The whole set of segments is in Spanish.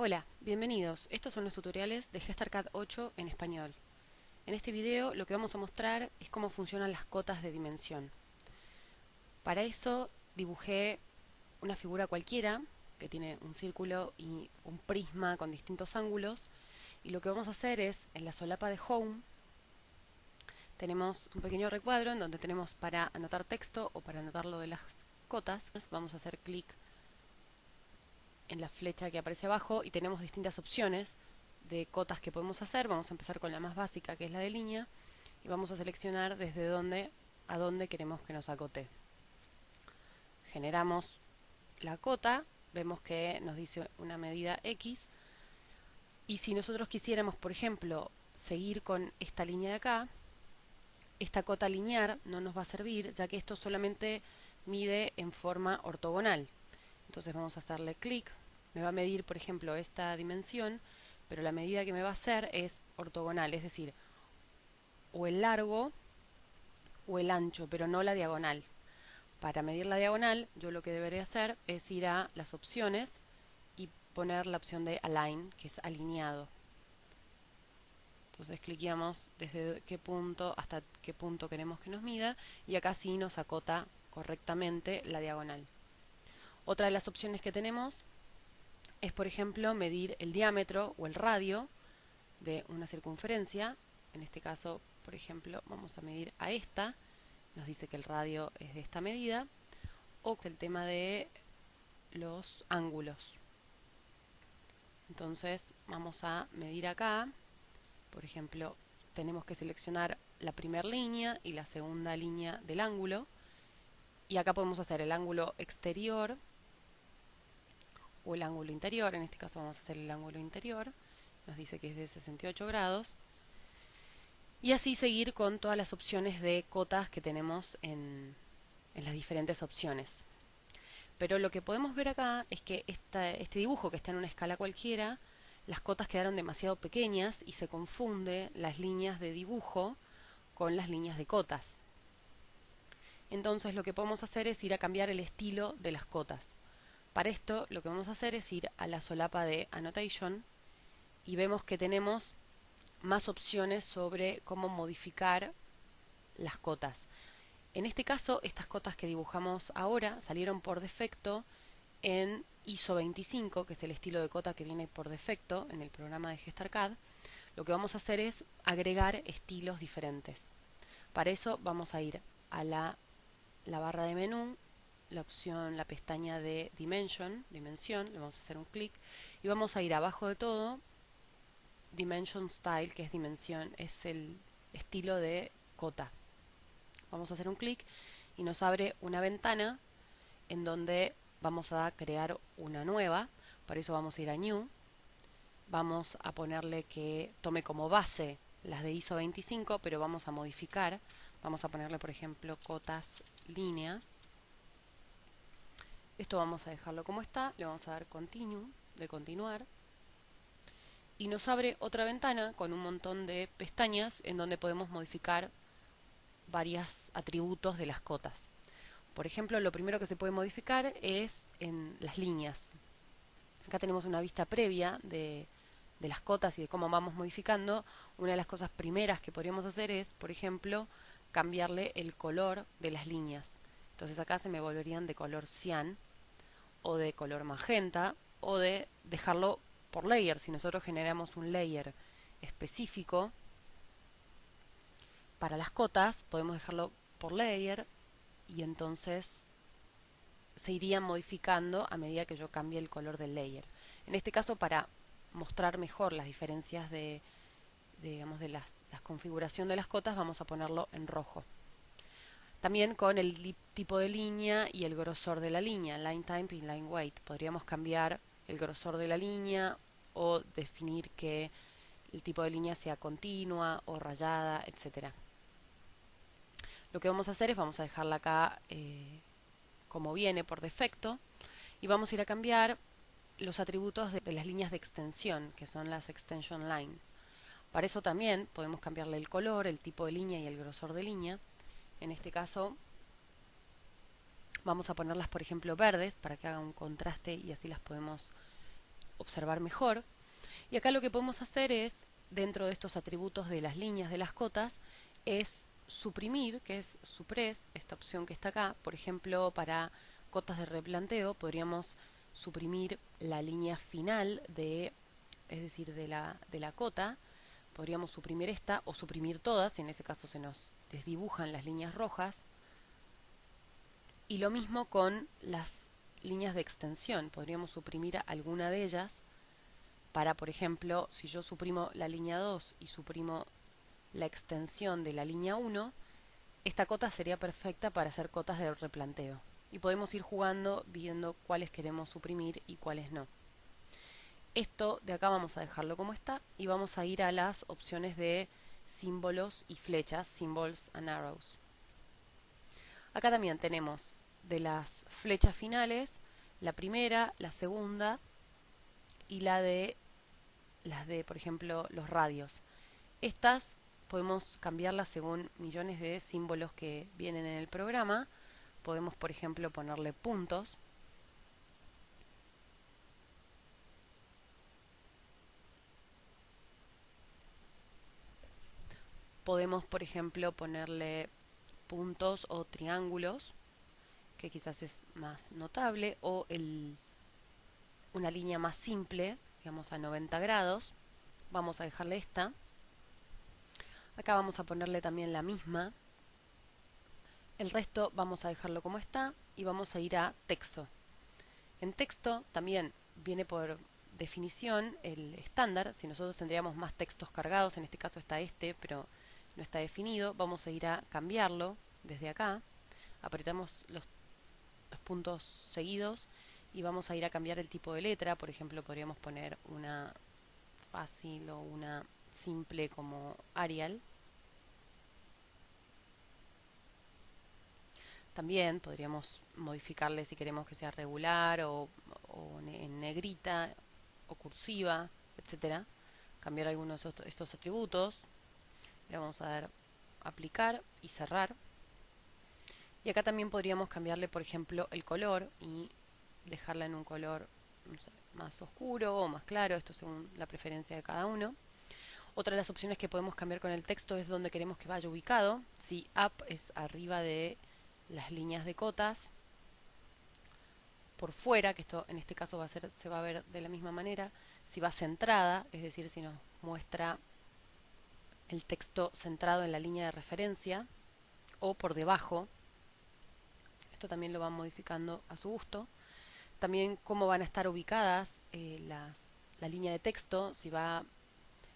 Hola, bienvenidos. Estos son los tutoriales de GestarCAD 8 en español. En este video lo que vamos a mostrar es cómo funcionan las cotas de dimensión. Para eso dibujé una figura cualquiera que tiene un círculo y un prisma con distintos ángulos, y lo que vamos a hacer es, en la solapa de Home, tenemos un pequeño recuadro en donde tenemos para anotar texto o para anotar lo de las cotas. Vamos a hacer clic en la flecha que aparece abajo y tenemos distintas opciones de cotas que podemos hacer. Vamos a empezar con la más básica, que es la de línea, y vamos a seleccionar desde dónde a dónde queremos que nos acote. Generamos la cota, vemos que nos dice una medida X, y si nosotros quisiéramos, por ejemplo, seguir con esta línea de acá, esta cota lineal no nos va a servir, ya que esto solamente mide en forma ortogonal. Entonces vamos a hacerle clic, me va a medir, por ejemplo, esta dimensión, pero la medida que me va a hacer es ortogonal, es decir, o el largo o el ancho, pero no la diagonal. Para medir la diagonal, yo lo que deberé hacer es ir a las opciones y poner la opción de Align, que es alineado. Entonces cliqueamos desde qué punto hasta qué punto queremos que nos mida, y acá sí nos acota correctamente la diagonal. Otra de las opciones que tenemos es, por ejemplo, medir el diámetro o el radio de una circunferencia. En este caso, por ejemplo, vamos a medir a esta. Nos dice que el radio es de esta medida. O el tema de los ángulos. Entonces vamos a medir acá. Por ejemplo, tenemos que seleccionar la primera línea y la segunda línea del ángulo. Y acá podemos hacer el ángulo exterior o el ángulo interior. En este caso vamos a hacer el ángulo interior. Nos dice que es de 68 grados. Y así seguir con todas las opciones de cotas que tenemos en las diferentes opciones. Pero lo que podemos ver acá es que este dibujo, que está en una escala cualquiera, las cotas quedaron demasiado pequeñas y se confunde las líneas de dibujo con las líneas de cotas. Entonces lo que podemos hacer es ir a cambiar el estilo de las cotas. Para esto lo que vamos a hacer es ir a la solapa de Annotation y vemos que tenemos más opciones sobre cómo modificar las cotas. En este caso, estas cotas que dibujamos ahora salieron por defecto en ISO 25, que es el estilo de cota que viene por defecto en el programa de GestarCAD. Lo que vamos a hacer es agregar estilos diferentes. Para eso vamos a ir a la barra de menú, la pestaña de dimensión, le vamos a hacer un clic y vamos a ir abajo de todo, Dimension Style, que es dimensión, es el estilo de cota. Vamos a hacer un clic y nos abre una ventana en donde vamos a crear una nueva. Para eso vamos a ir a New. Vamos a ponerle que tome como base las de ISO 25, pero vamos a modificar. Vamos a ponerle, por ejemplo, cotas línea. Esto vamos a dejarlo como está. Le vamos a dar Continue, de continuar. Y nos abre otra ventana con un montón de pestañas en donde podemos modificar varios atributos de las cotas. Por ejemplo, lo primero que se puede modificar es en las líneas. Acá tenemos una vista previa de las cotas y de cómo vamos modificando. Una de las cosas primeras que podríamos hacer es, por ejemplo, cambiarle el color de las líneas. Entonces acá se me volverían de color cian o de color magenta, o de dejarlo por layer. Si nosotros generamos un layer específico para las cotas, podemos dejarlo por layer y entonces se irían modificando a medida que yo cambie el color del layer. En este caso, para mostrar mejor las diferencias de la configuración de las cotas, vamos a ponerlo en rojo. También con el tipo de línea y el grosor de la línea, line type y line weight. Podríamos cambiar el grosor de la línea o definir que el tipo de línea sea continua o rayada, etc. Lo que vamos a hacer es vamos a dejarla acá como viene por defecto y vamos a ir a cambiar los atributos de las líneas de extensión, que son las extension lines. Para eso también podemos cambiarle el color, el tipo de línea y el grosor de línea. En este caso vamos a ponerlas, por ejemplo, verdes para que haga un contraste y así las podemos observar mejor. Y acá lo que podemos hacer es, dentro de estos atributos de las líneas de las cotas, es suprimir, que es suppress, esta opción que está acá. Por ejemplo, para cotas de replanteo podríamos suprimir la línea final es decir, de la cota. Podríamos suprimir esta o suprimir todas, y en ese caso se nos desdibujan las líneas rojas. Y lo mismo con las líneas de extensión. Podríamos suprimir alguna de ellas para, por ejemplo, si yo suprimo la línea 2 y suprimo la extensión de la línea 1, esta cota sería perfecta para hacer cotas de replanteo. Y podemos ir jugando viendo cuáles queremos suprimir y cuáles no. Esto de acá vamos a dejarlo como está y vamos a ir a las opciones de símbolos y flechas, symbols and arrows. Acá también tenemos de las flechas finales, la primera, la segunda y las de, por ejemplo, los radios. Estas podemos cambiarlas según millones de símbolos que vienen en el programa. Podemos, por ejemplo, ponerle puntos. Podemos, por ejemplo, ponerle puntos o triángulos, que quizás es más notable, o una línea más simple, digamos a 90 grados. Vamos a dejarle esta. Acá vamos a ponerle también la misma. El resto vamos a dejarlo como está y vamos a ir a texto. En texto también viene por definición el estándar. Si nosotros tendríamos más textos cargados, en este caso está este, pero no está definido, vamos a ir a cambiarlo desde acá. Apretamos los puntos seguidos y vamos a ir a cambiar el tipo de letra. Por ejemplo, podríamos poner una fácil o una simple como Arial. También podríamos modificarle si queremos que sea regular o en negrita o cursiva, etcétera. Cambiar algunos de estos atributos. Le vamos a dar aplicar y cerrar. Y acá también podríamos cambiarle, por ejemplo, el color y dejarla en un color, no sé, más oscuro o más claro, esto según la preferencia de cada uno. Otra de las opciones que podemos cambiar con el texto es donde queremos que vaya ubicado. Si up es arriba de las líneas de cotas, por fuera, que esto en este caso se va a ver de la misma manera. Si va centrada, es decir, si nos muestra el texto centrado en la línea de referencia, o por debajo. Esto también lo van modificando a su gusto. También cómo van a estar ubicadas la línea de texto, si va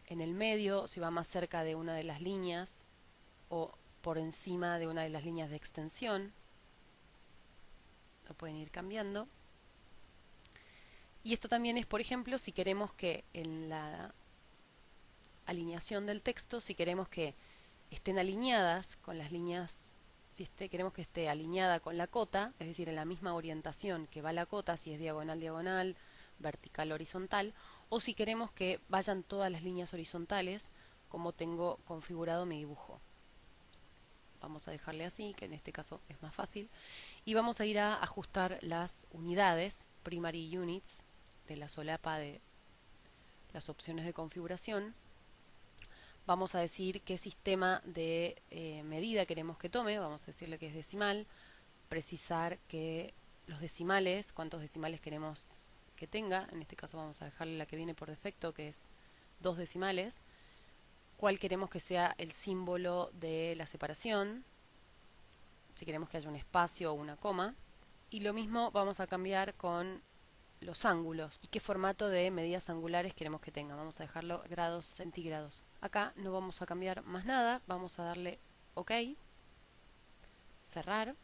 en el medio, si va más cerca de una de las líneas o por encima de una de las líneas de extensión. Lo pueden ir cambiando. Y esto también es, por ejemplo, si queremos que en la alineación del texto, si queremos que estén alineadas con las líneas, si queremos que esté alineada con la cota, es decir, en la misma orientación que va la cota, si es diagonal, diagonal, vertical, horizontal, o si queremos que vayan todas las líneas horizontales, como tengo configurado mi dibujo. Vamos a dejarle así, que en este caso es más fácil. Y vamos a ir a ajustar las unidades, primary units, de la solapa de las opciones de configuración. Vamos a decir qué sistema de medida queremos que tome, vamos a decirle que es decimal, precisar que los decimales, cuántos decimales queremos que tenga, en este caso vamos a dejarle la que viene por defecto, que es 2 decimales, cuál queremos que sea el símbolo de la separación, si queremos que haya un espacio o una coma, y lo mismo vamos a cambiar con los ángulos y qué formato de medidas angulares queremos que tenga. Vamos a dejarlo grados centígrados. Acá no vamos a cambiar más nada, vamos a darle OK, cerrar,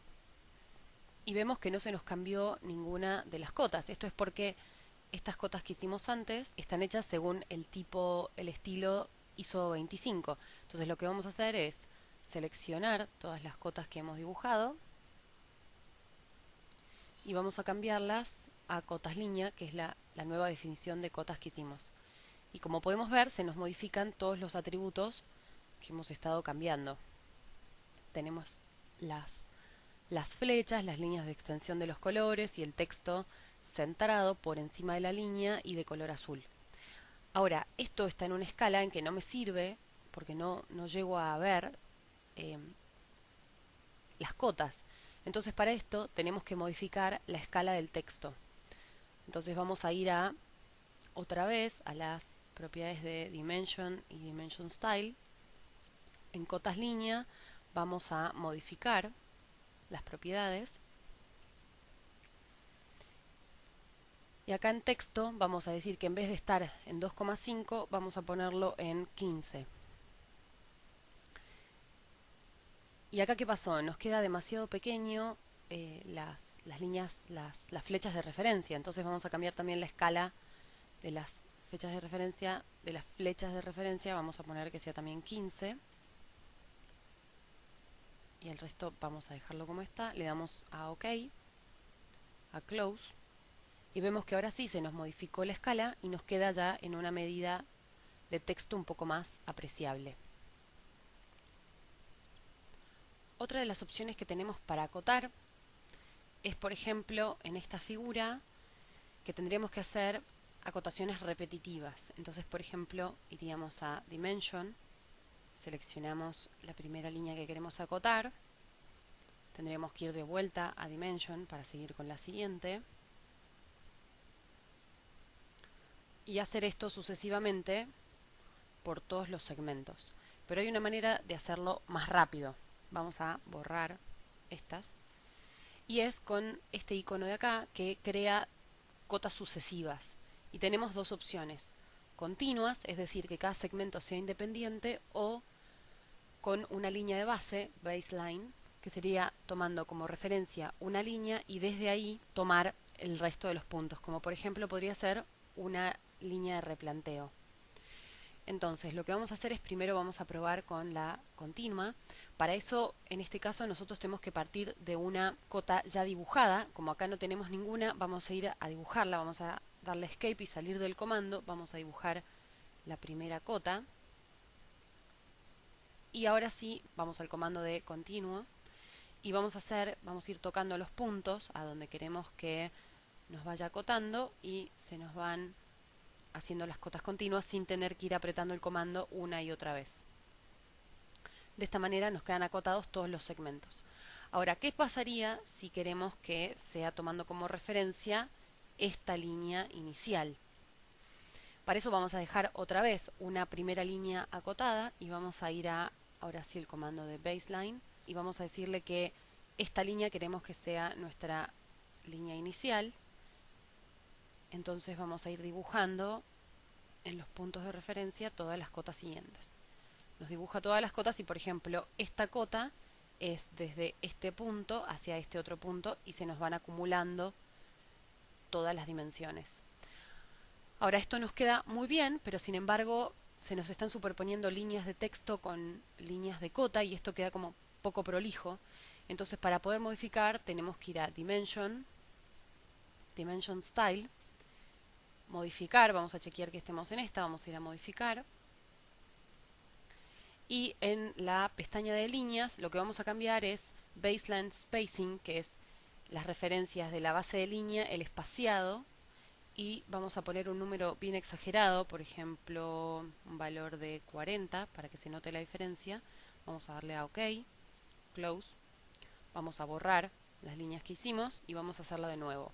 y vemos que no se nos cambió ninguna de las cotas. Esto es porque estas cotas que hicimos antes están hechas según el tipo, el estilo ISO 25. Entonces lo que vamos a hacer es seleccionar todas las cotas que hemos dibujado y vamos a cambiarlas a cotas línea, que es la nueva definición de cotas que hicimos. Y como podemos ver, se nos modifican todos los atributos que hemos estado cambiando. Tenemos las flechas, las líneas de extensión de los colores y el texto centrado por encima de la línea y de color azul. Ahora, esto está en una escala en que no me sirve porque no llego a ver eh, las cotas. Entonces para esto tenemos que modificar la escala del texto. Entonces vamos a ir otra vez a las propiedades de Dimension y Dimension Style. En cotas línea vamos a modificar las propiedades. Y acá en texto vamos a decir que en vez de estar en 2,5 vamos a ponerlo en 15. Y acá ¿qué pasó? Nos queda demasiado pequeño las líneas, las flechas de referencia. Entonces vamos a cambiar también la escala de las fechas de referencia, de las flechas de referencia. Vamos a poner que sea también 15. Y el resto vamos a dejarlo como está. Le damos a OK, a Close. Y vemos que ahora sí se nos modificó la escala y nos queda ya en una medida de texto un poco más apreciable. Otra de las opciones que tenemos para acotar es, por ejemplo, en esta figura que tendríamos que hacer acotaciones repetitivas. Entonces, por ejemplo, iríamos a Dimension, seleccionamos la primera línea que queremos acotar, tendríamos que ir de vuelta a Dimension para seguir con la siguiente y hacer esto sucesivamente por todos los segmentos. Pero hay una manera de hacerlo más rápido. Vamos a borrar estas. Y es con este icono de acá que crea cotas sucesivas. Y tenemos dos opciones. Continuas, es decir, que cada segmento sea independiente, o con una línea de base, baseline, que sería tomando como referencia una línea y desde ahí tomar el resto de los puntos, como por ejemplo podría ser una línea de replanteo. Entonces lo que vamos a hacer es primero vamos a probar con la continua. Para eso, en este caso, nosotros tenemos que partir de una cota ya dibujada. Como acá no tenemos ninguna, vamos a ir a dibujarla. Vamos a darle escape y salir del comando. Vamos a dibujar la primera cota. Y ahora sí, vamos al comando de continuo. Y vamos a ir tocando los puntos a donde queremos que nos vaya acotando y se nos van haciendo las cotas continuas sin tener que ir apretando el comando una y otra vez. De esta manera nos quedan acotados todos los segmentos. Ahora, ¿qué pasaría si queremos que sea tomando como referencia esta línea inicial? Para eso vamos a dejar otra vez una primera línea acotada y vamos a ir ahora sí, el comando de baseline y vamos a decirle que esta línea queremos que sea nuestra línea inicial. Entonces vamos a ir dibujando en los puntos de referencia todas las cotas siguientes. Nos dibuja todas las cotas y, por ejemplo, esta cota es desde este punto hacia este otro punto y se nos van acumulando todas las dimensiones. Ahora, esto nos queda muy bien, pero sin embargo se nos están superponiendo líneas de texto con líneas de cota y esto queda como poco prolijo. Entonces, para poder modificar tenemos que ir a Dimension, Dimension Style, modificar, vamos a chequear que estemos en esta, vamos a ir a modificar. Y en la pestaña de líneas lo que vamos a cambiar es Baseline Spacing, que es las referencias de la base de línea, el espaciado, y vamos a poner un número bien exagerado, por ejemplo un valor de 40 para que se note la diferencia. Vamos a darle a OK, Close, vamos a borrar las líneas que hicimos y vamos a hacerla de nuevo.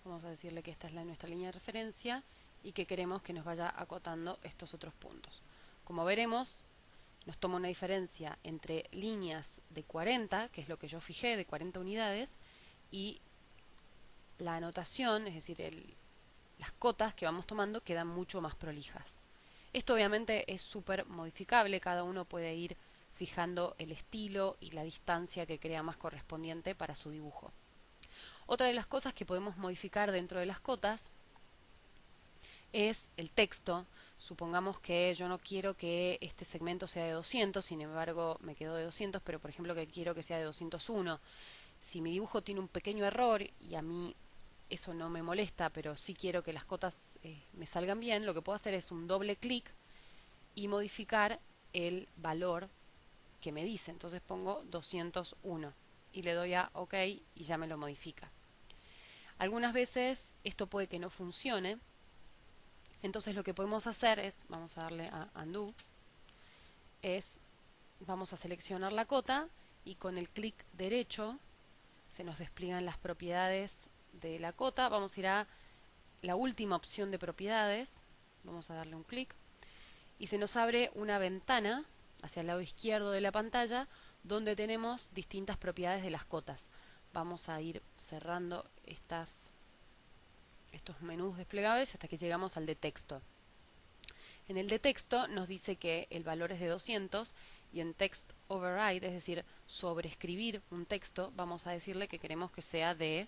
Vamos a decirle que esta es nuestra línea de referencia y que queremos que nos vaya acotando estos otros puntos. Como veremos, nos toma una diferencia entre líneas de 40, que es lo que yo fijé, de 40 unidades, y la anotación, es decir, las cotas que vamos tomando quedan mucho más prolijas. Esto obviamente es súper modificable, cada uno puede ir fijando el estilo y la distancia que crea más correspondiente para su dibujo. Otra de las cosas que podemos modificar dentro de las cotas es el texto. Supongamos que yo no quiero que este segmento sea de 200, sin embargo me quedó de 200, pero por ejemplo que quiero que sea de 201. Si mi dibujo tiene un pequeño error y a mí eso no me molesta, pero sí quiero que las cotas me salgan bien, lo que puedo hacer es un doble clic y modificar el valor que me dice. Entonces pongo 201. y le doy a OK y ya me lo modifica. Algunas veces esto puede que no funcione, entonces lo que podemos hacer es, vamos a darle a Undo, vamos a seleccionar la cota y con el clic derecho se nos despliegan las propiedades de la cota. Vamos a ir a la última opción de propiedades, vamos a darle un clic y se nos abre una ventana hacia el lado izquierdo de la pantalla donde tenemos distintas propiedades de las cotas. Vamos a ir cerrando estos menús desplegables hasta que llegamos al de texto. En el de texto nos dice que el valor es de 200 y en text override, es decir, sobreescribir un texto, vamos a decirle que queremos que sea de,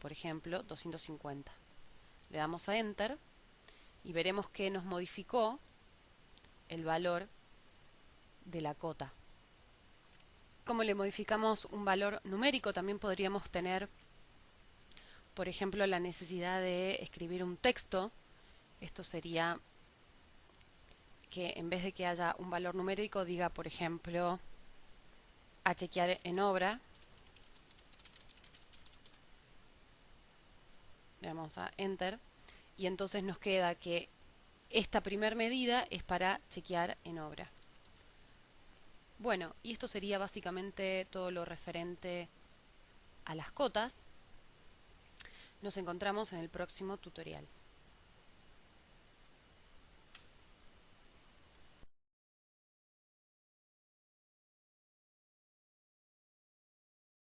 por ejemplo, 250. Le damos a Enter y veremos que nos modificó el valor de la cota. Como le modificamos un valor numérico, también podríamos tener, por ejemplo, la necesidad de escribir un texto. Esto sería que en vez de que haya un valor numérico, diga, por ejemplo, a chequear en obra. Le damos a Enter y entonces nos queda que esta primer medida es para chequear en obra. Bueno, y esto sería básicamente todo lo referente a las cotas. Nos encontramos en el próximo tutorial.